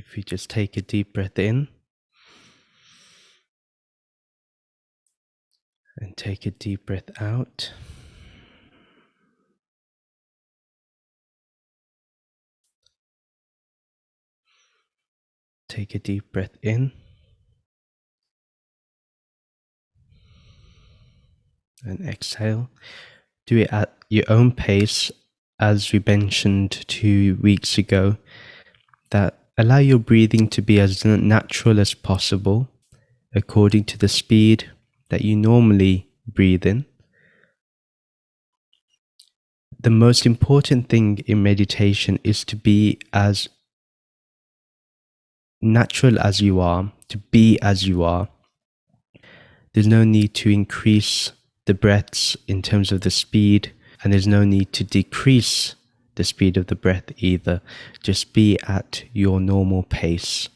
If you just take a deep breath in and take a deep breath out. Take a deep breath in and exhale. Do it at your own pace, as we mentioned 2 weeks ago, that allow your breathing to be as natural as possible according to the speed that you normally breathe in. The most important thing in meditation is to be as natural as you are, to be as you are. There's no need to increase the breaths in terms of the speed, and there's no need to decrease the speed of the breath either. Just be at your normal pace.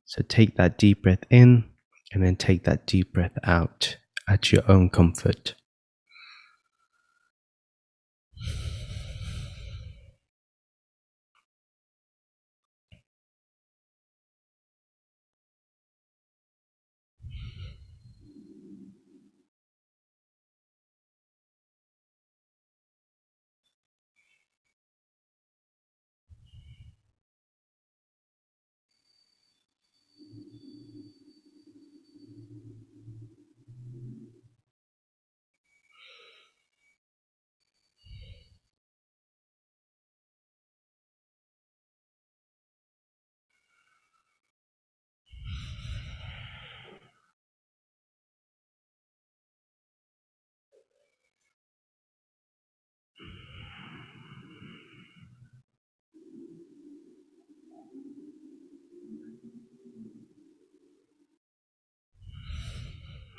So take that deep breath in and then take that deep breath out at your own comfort.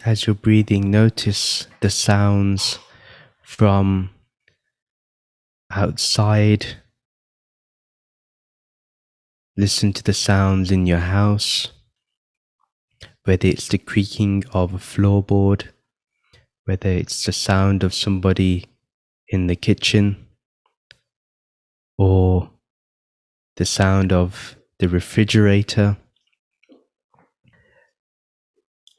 As you're breathing, notice the sounds from outside. Listen to the sounds in your house, whether it's the creaking of a floorboard, whether it's the sound of somebody in the kitchen, or the sound of the refrigerator,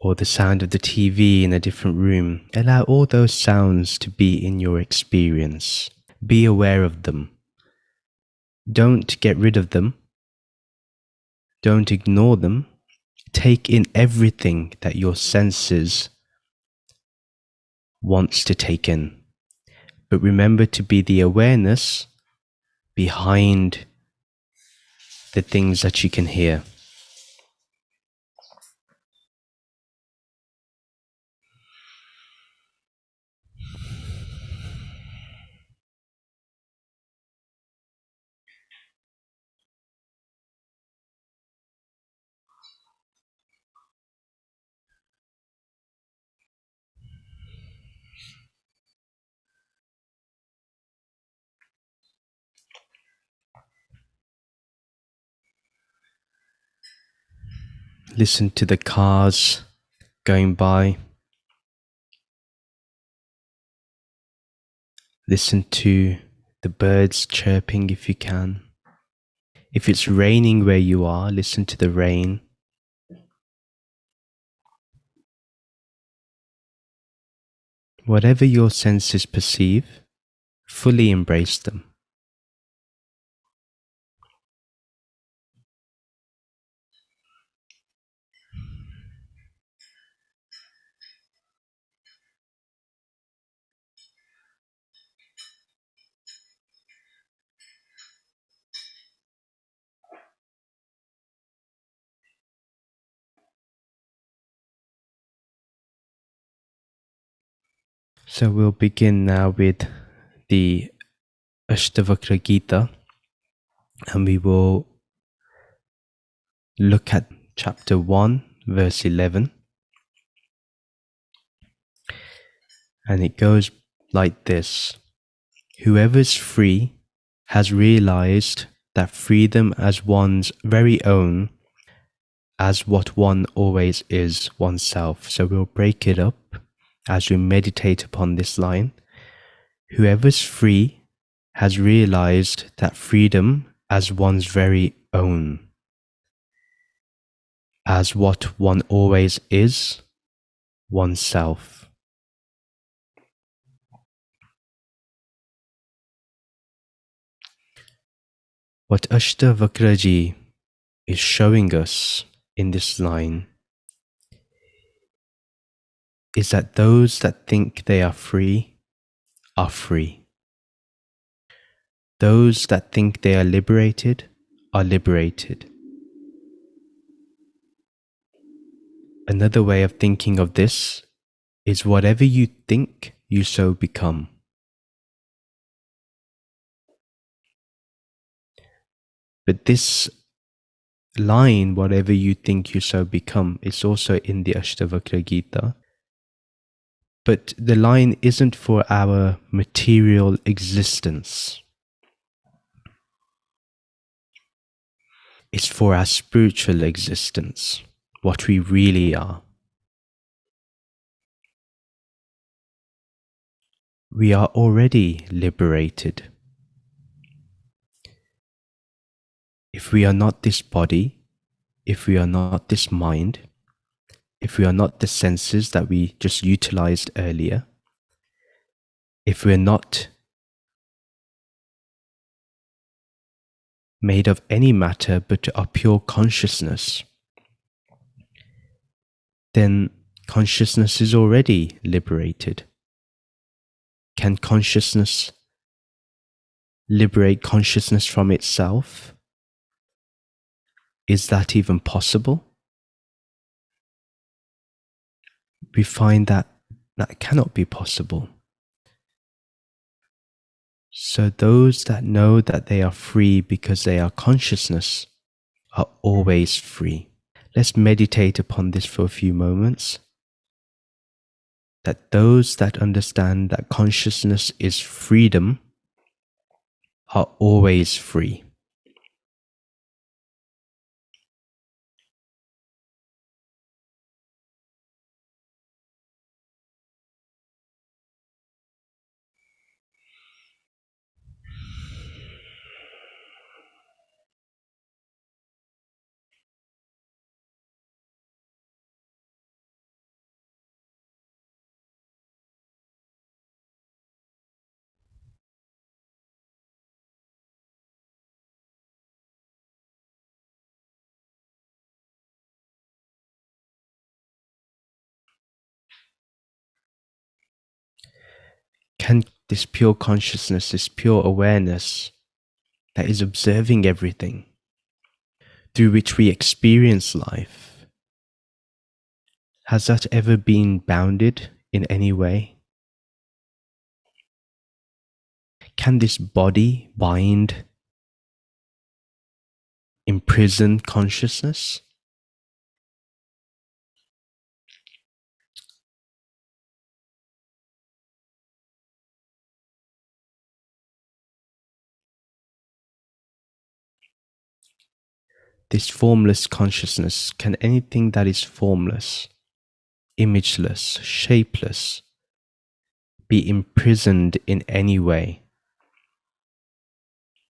or the sound of the TV in a different room. Allow all those sounds to be in your experience. Be aware of them. Don't get rid of them. Don't ignore them. Take in everything that your senses wants to take in. But remember to be the awareness behind the things that you can hear. Listen to the cars going by. Listen to the birds chirping if you can. If it's raining where you are, listen to the rain. Whatever your senses perceive, fully embrace them. So we'll begin now with the Ashtavakra Gita, and we will look at chapter 1, verse 11. And it goes like this: whoever's free has realized that freedom as one's very own, as what one always is, oneself. So we'll break it up as we meditate upon this line. Whoever's free has realized that freedom as one's very own. as what one always is, oneself. What Ashtavakra Ji is showing us in this line is that those that think they are free are free. Those that think they are liberated are liberated. Another way of thinking of this is whatever you think, you so become. But this line, whatever you think, you so become, is also in the Ashtavakra Gita. But the line isn't for our material existence. It's for our spiritual existence, what we really are. We are already liberated. If we are not this body, if we are not this mind, if we are not the senses that we just utilized earlier, if we're not made of any matter but a pure consciousness, then consciousness is already liberated. Can consciousness liberate consciousness from itself? Is that even possible? We find that that cannot be possible. So those that know that they are free because they are consciousness are always free. Let's meditate upon this for a few moments. That those that understand that consciousness is freedom are always free. Can this pure consciousness, this pure awareness that is observing everything through which we experience life, has that ever been bounded in any way? Can this body bind, imprison consciousness? This formless consciousness, can anything that is formless, imageless, shapeless, be imprisoned in any way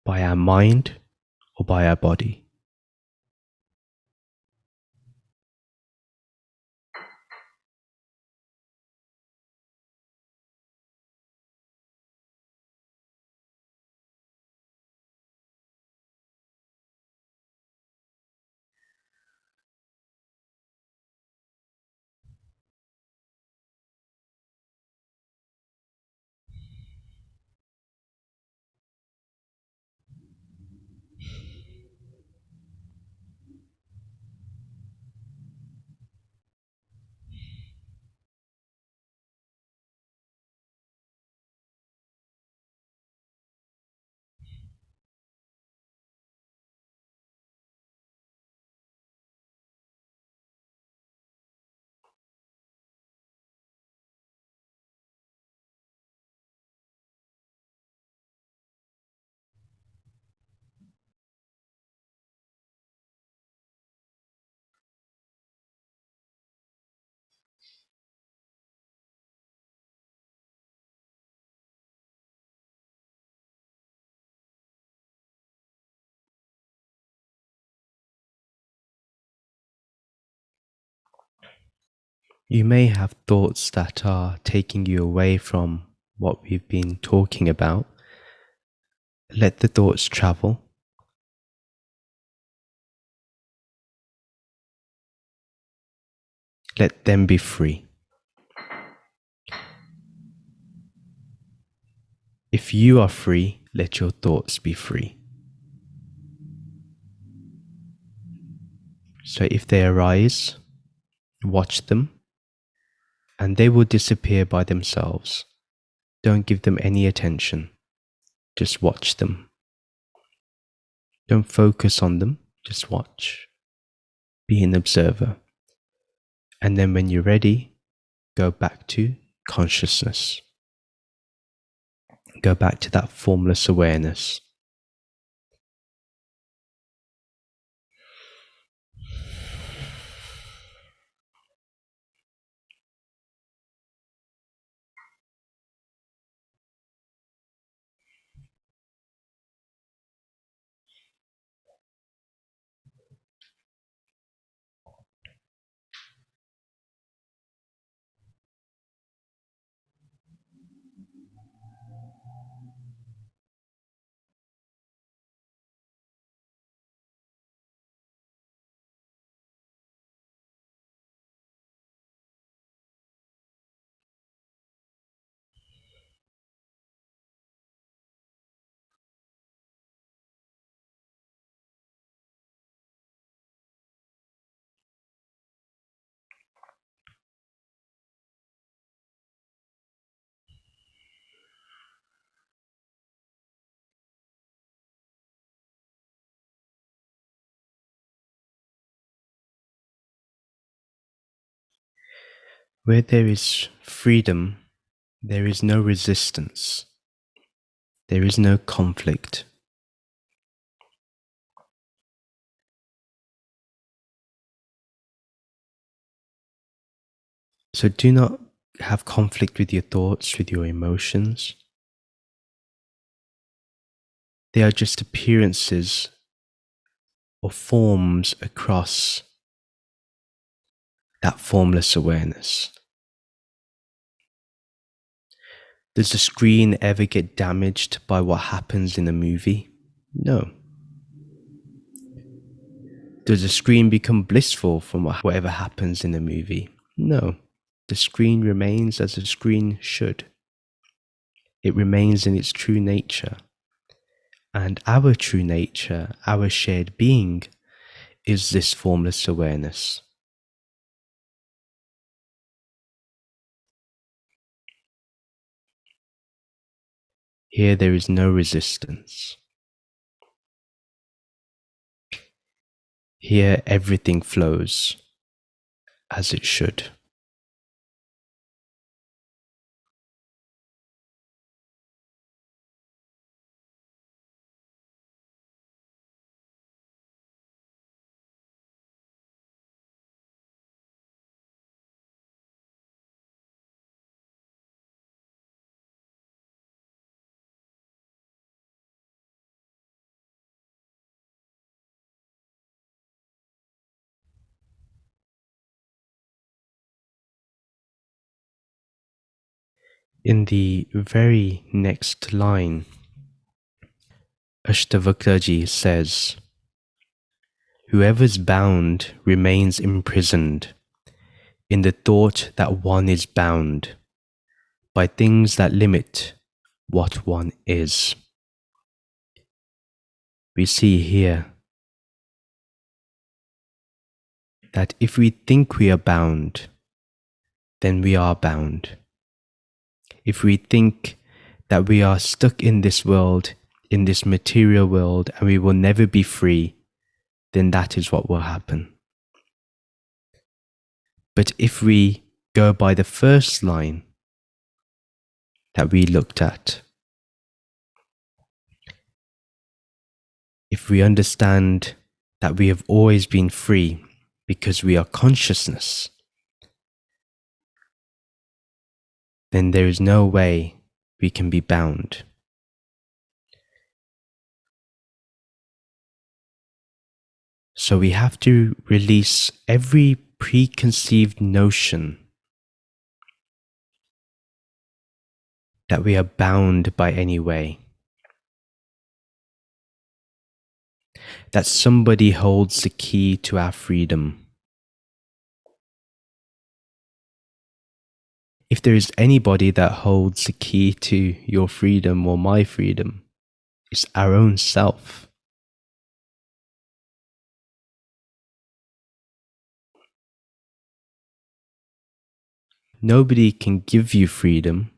by our mind or by our body? You may have thoughts that are taking you away from what we've been talking about. Let the thoughts travel. Let them be free. If you are free, let your thoughts be free. So if they arise, watch them, and they will disappear by themselves. Don't give them any attention. Just watch them. Don't focus on them. Just watch. Be an observer. And then when you're ready, go back to consciousness. Go back to that formless awareness. Where there is freedom, there is no resistance. There is no conflict. So do not have conflict with your thoughts, with your emotions. They are just appearances or forms across that formless awareness. Does the screen ever get damaged by what happens in a movie? No. Does the screen become blissful from whatever happens in a movie? No. The screen remains as a screen should. It remains in its true nature. And our true nature, our shared being, is this formless awareness. Here there is no resistance. Here everything flows as it should. In the very next line, Ashtavakra Gita says, "Whoever's bound remains imprisoned in the thought that one is bound by things that limit what one is." We see here that if we think we are bound, then we are bound. If we think that we are stuck in this world, in this material world, and we will never be free, then that is what will happen. But if we go by the first line that we looked at, if we understand that we have always been free because we are consciousness, then there is no way we can be bound. So we have to release every preconceived notion that we are bound by any way, that somebody holds the key to our freedom. If there is anybody that holds the key to your freedom or my freedom, it's our own self. Nobody can give you freedom,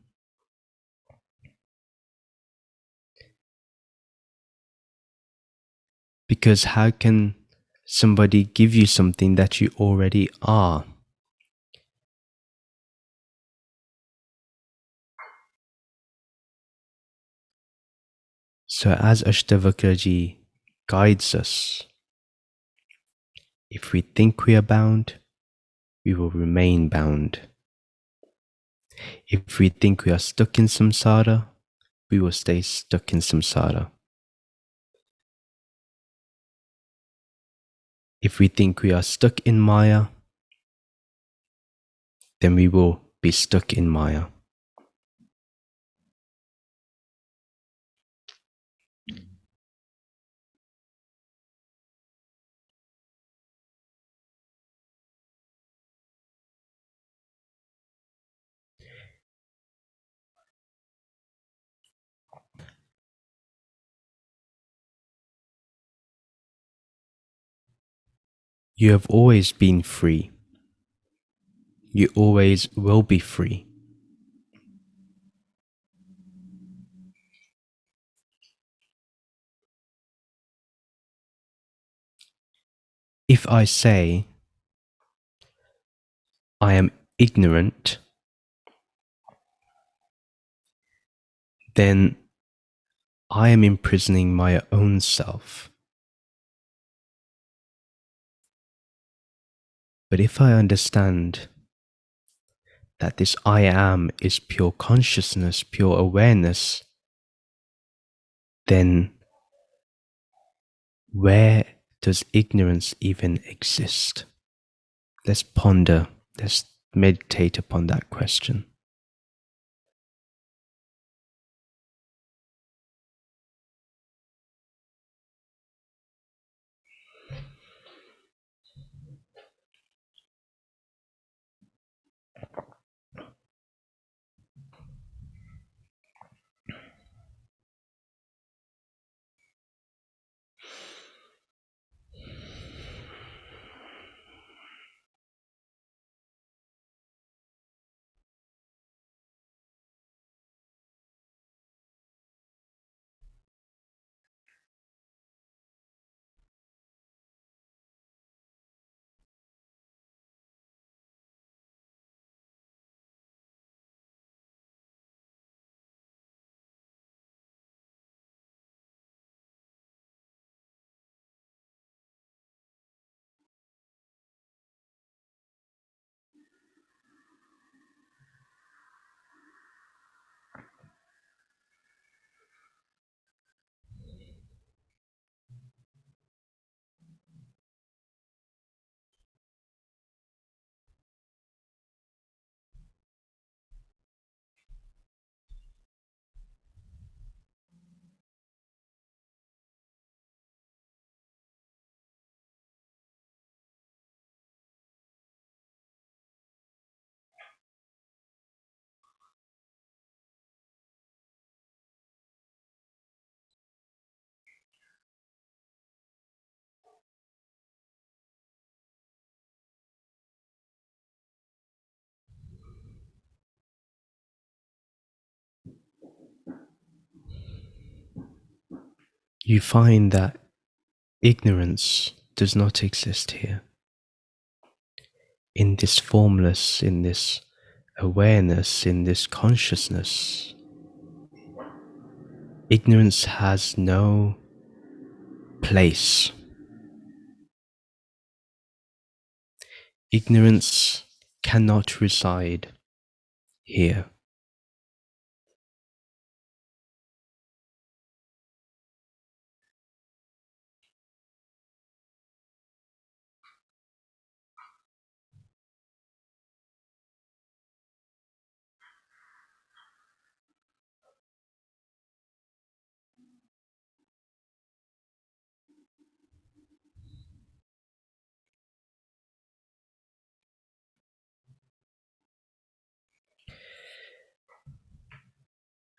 because how can somebody give you something that you already are? So as Ashtavakra Ji guides us, if we think we are bound, we will remain bound. If we think we are stuck in samsara, we will stay stuck in samsara. If we think we are stuck in Maya, then we will be stuck in Maya. You have always been free. You always will be free. If I say, I am ignorant, then I am imprisoning my own self. But if I understand that this I am is pure consciousness, pure awareness, then where does ignorance even exist? Let's ponder, let's meditate upon that question. You find that ignorance does not exist here. In this formless, in this awareness, in this consciousness, ignorance has no place. Ignorance cannot reside here.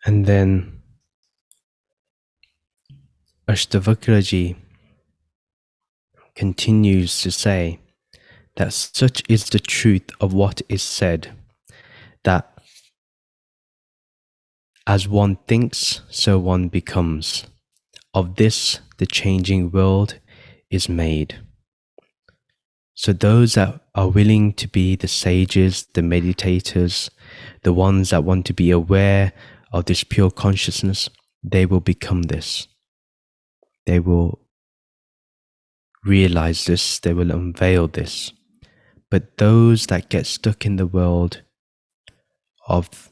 And then Ashtavakra Ji continues to say that such is the truth of what is said, that as one thinks, so one becomes. Of this, the changing world is made. So those that are willing to be the sages, the meditators, the ones that want to be aware of this pure consciousness, they will become this. They will realize this, they will unveil this. But those that get stuck in the world of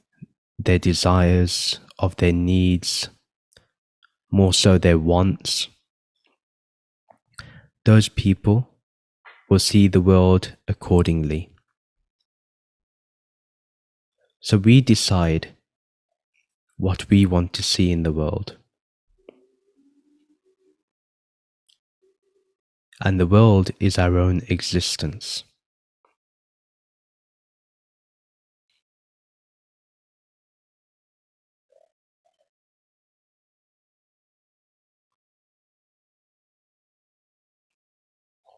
their desires, of their needs, more so their wants, those people will see the world accordingly. So we decide what we want to see in the world. And the world is our own existence.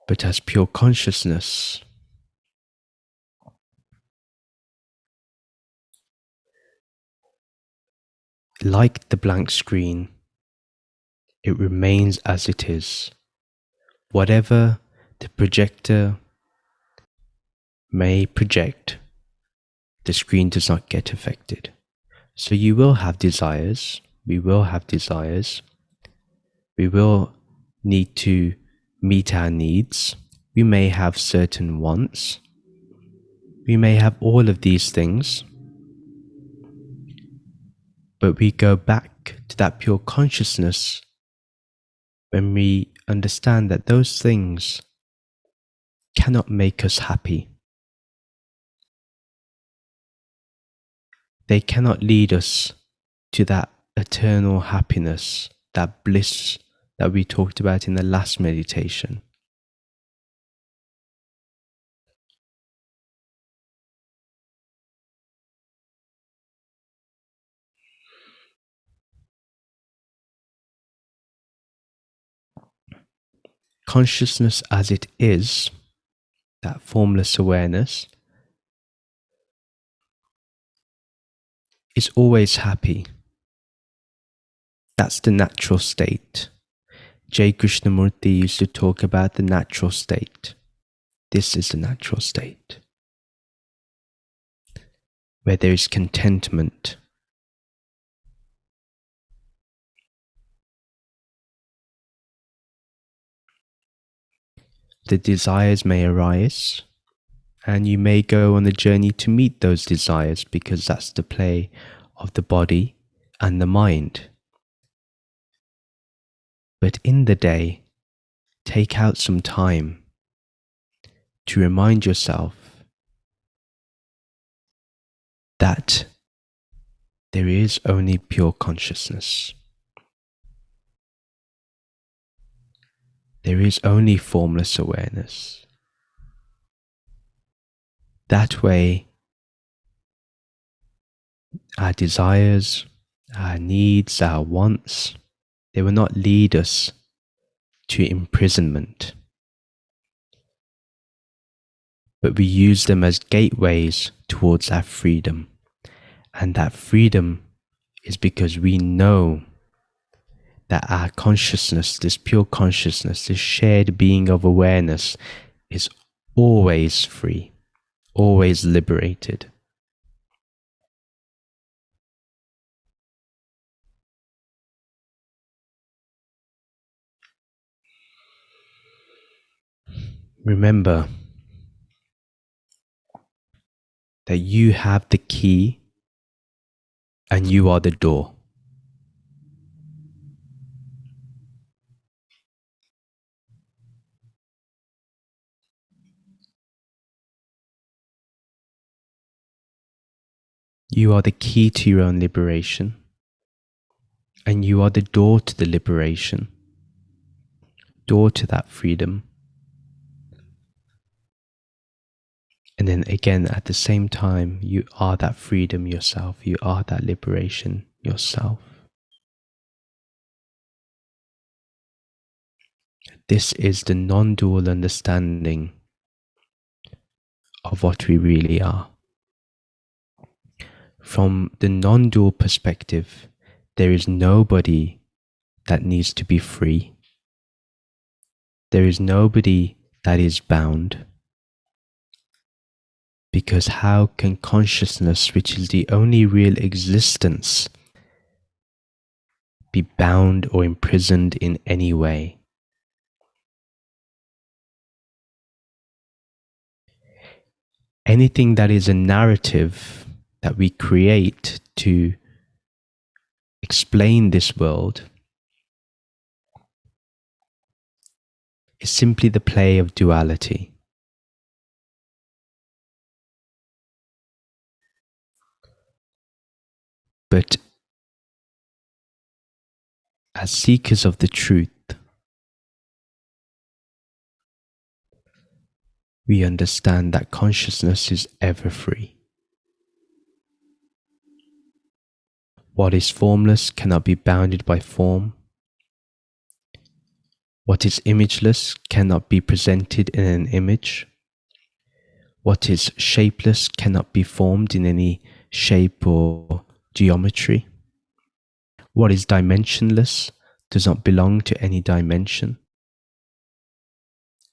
But as pure consciousness, like the blank screen, it remains as it is. Whatever the projector may project, the screen does not get affected. So you will have desires, we will have desires, we will need to meet our needs, we may have certain wants, we may have all of these things, but we go back to that pure consciousness when we understand that those things cannot make us happy. They cannot lead us to that eternal happiness, that bliss that we talked about in the last meditation. Consciousness as it is, that formless awareness, is always happy. That's the natural state. J. Krishnamurti used to talk about the natural state. This is the natural state, where there is contentment. The desires may arise, and you may go on the journey to meet those desires because that's the play of the body and the mind. But in the day, take out some time to remind yourself that there is only pure consciousness. There is only formless awareness. That way, our desires, our needs, our wants, they will not lead us to imprisonment, but we use them as gateways towards our freedom. And that freedom is because we know that our consciousness, this pure consciousness, this shared being of awareness is always free, always liberated. Remember that you have the key and you are the door. You are the key to your own liberation, and you are the door to the liberation, door to that freedom. And then again, at the same time, you are that freedom yourself, you are that liberation, yourself. This is the non-dual understanding of what we really are. From the non-dual perspective, there is nobody that needs to be free. There is nobody that is bound. Because how can consciousness, which is the only real existence, be bound or imprisoned in any way? Anything that is a narrative that we create to explain this world is simply the play of duality. But as seekers of the truth, we understand that consciousness is ever free. What is formless cannot be bounded by form. What is imageless cannot be presented in an image. What is shapeless cannot be formed in any shape or geometry. What is dimensionless does not belong to any dimension,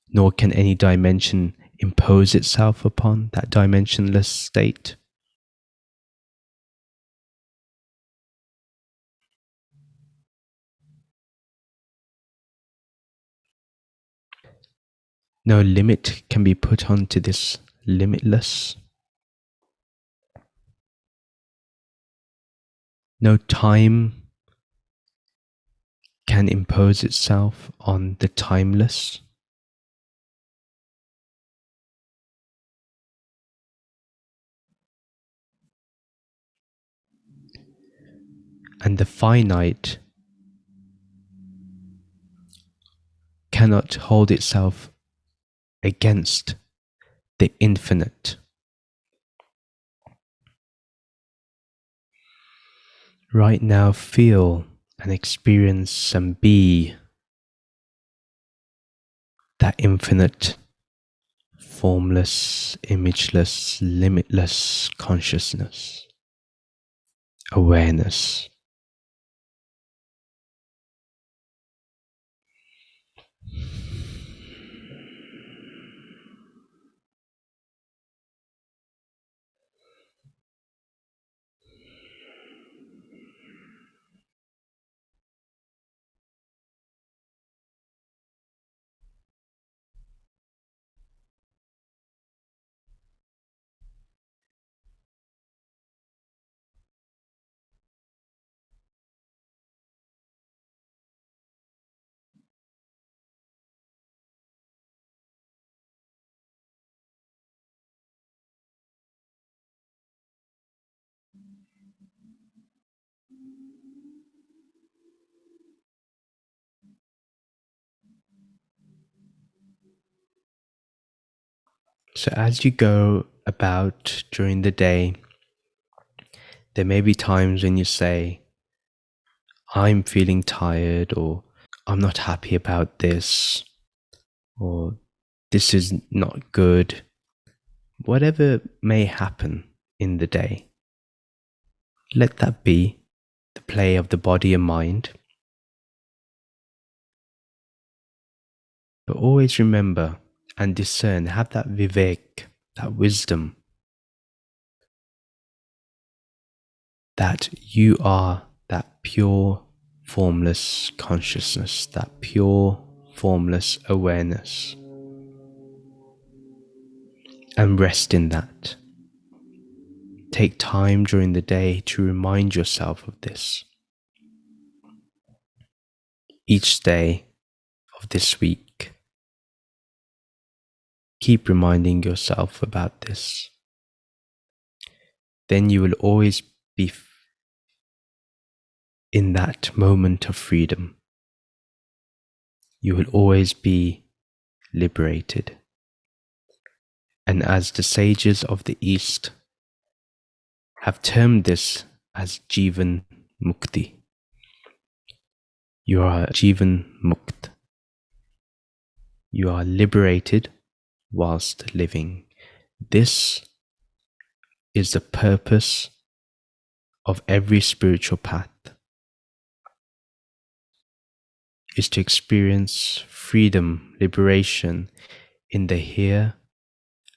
nor can any dimension impose itself upon that dimensionless state. No limit can be put onto this limitless. No time can impose itself on the timeless. And the finite cannot hold itself against the infinite. Right now, feel and experience and be that infinite, formless, imageless, limitless consciousness, awareness. So as you go about during the day, there may be times when you say, I'm feeling tired, or I'm not happy about this, or this is not good. Whatever may happen in the day, let that be the play of the body and mind. But always remember and discern, have that vivek, that wisdom, that you are that pure, formless consciousness, that pure, formless awareness. And rest in that. Take time during the day to remind yourself of this. Each day of this week, keep reminding yourself about this. Then you will always be in that moment of freedom. You will always be liberated. And as the sages of the East have termed this as Jivan mukti. You are Jivan Mukt. You are liberated whilst living. This is the purpose of every spiritual path, is to experience freedom, liberation in the here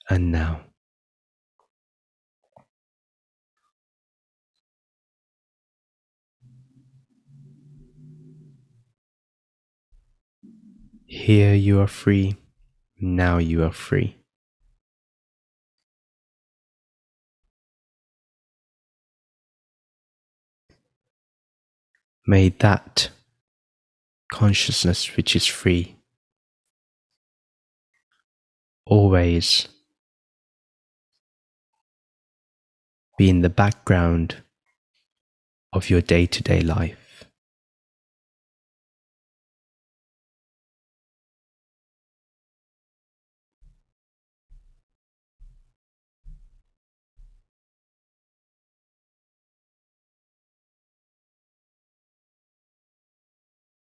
and now. Here you are free, now you are free. May that consciousness which is free always be in the background of your day-to-day life.